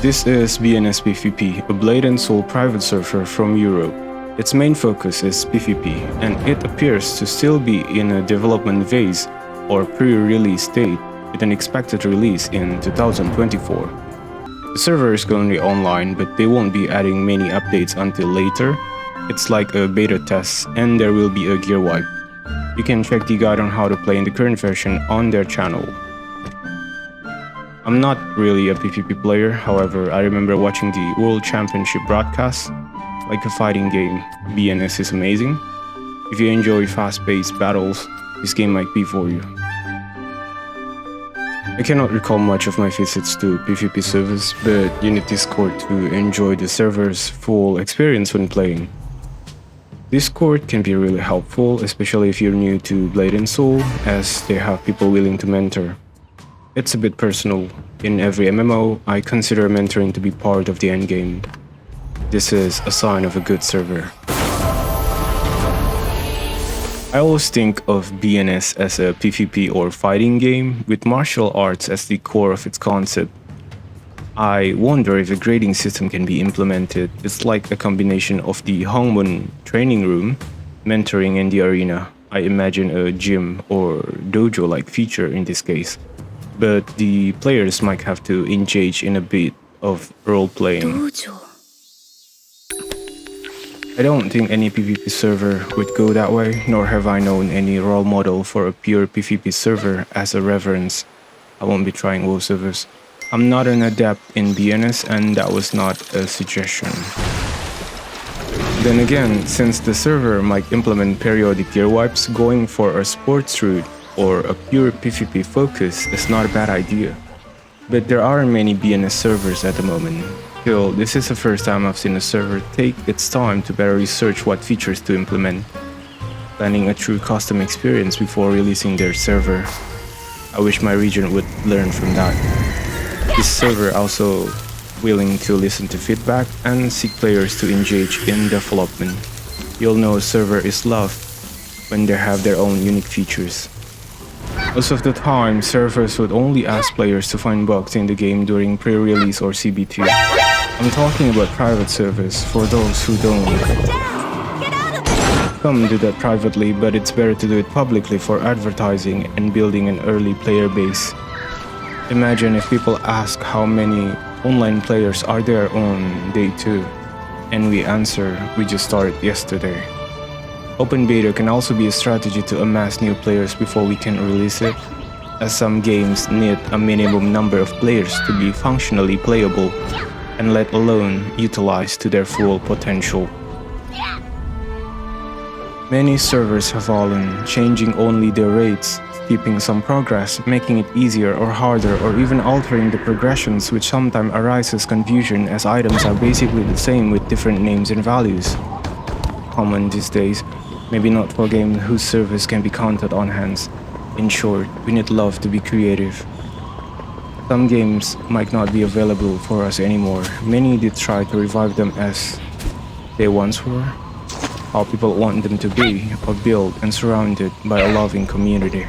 This is BNSPVP, a Blade and Soul private server from Europe. Its main focus is PvP, and it appears to still be in a development phase or pre-release state, with an expected release in 2024. The server is currently online, but they won't be adding many updates until later. It's like a beta test, and there will be a gear wipe. You can check the guide on how to play in the current version on their channel. I'm not really a PvP player, however, I remember watching the World Championship broadcast. Like a fighting game, BNS is amazing. If you enjoy fast-paced battles, this game might be for you. I cannot recall much of my visits to PvP servers, but you need Discord to enjoy the server's full experience when playing. Discord can be really helpful, especially if you're new to Blade and Soul, as they have people willing to mentor. It's a bit personal. In every MMO, I consider mentoring to be part of the endgame. This is a sign of a good server. I always think of BNS as a PvP or fighting game, with martial arts as the core of its concept. I wonder if a grading system can be implemented. It's like a combination of the Hongmun training room, mentoring, and the arena. I imagine a gym or dojo-like feature in this case. But the players might have to engage in a bit of role-playing. I don't think any PvP server would go that way, nor have I known any role model for a pure PvP server as a reference. I won't be trying WoW servers. I'm not an adept in BNS, and that was not a suggestion. Then again, since the server might implement periodic gear wipes, going for a sports route or a pure PvP focus is not a bad idea. But there aren't many BNS servers at the moment. Still, this is the first time I've seen a server take its time to better research what features to implement, planning a true custom experience before releasing their server. I wish my region would learn from that. This server also willing to listen to feedback and seek players to engage in development. You'll know a server is loved when they have their own unique features. Most of the time, servers would only ask players to find bugs in the game during pre-release or CBT. I'm talking about private servers, for those who don't. Some do that privately, but it's better to do it publicly for advertising and building an early player base. Imagine if people ask how many online players are there on day 2, and we answer, we just started yesterday. Open beta can also be a strategy to amass new players before we can release it, as some games need a minimum number of players to be functionally playable, and let alone utilized to their full potential. Many servers have fallen, changing only their rates, skipping some progress, making it easier or harder, or even altering the progressions, which sometimes arises confusion as items are basically the same with different names and values. Common these days. Maybe not for games whose servers can be counted on hands. In short, we need love to be creative. Some games might not be available for us anymore. Many did try to revive them as they once were, how people want them to be, or built and surrounded by a loving community.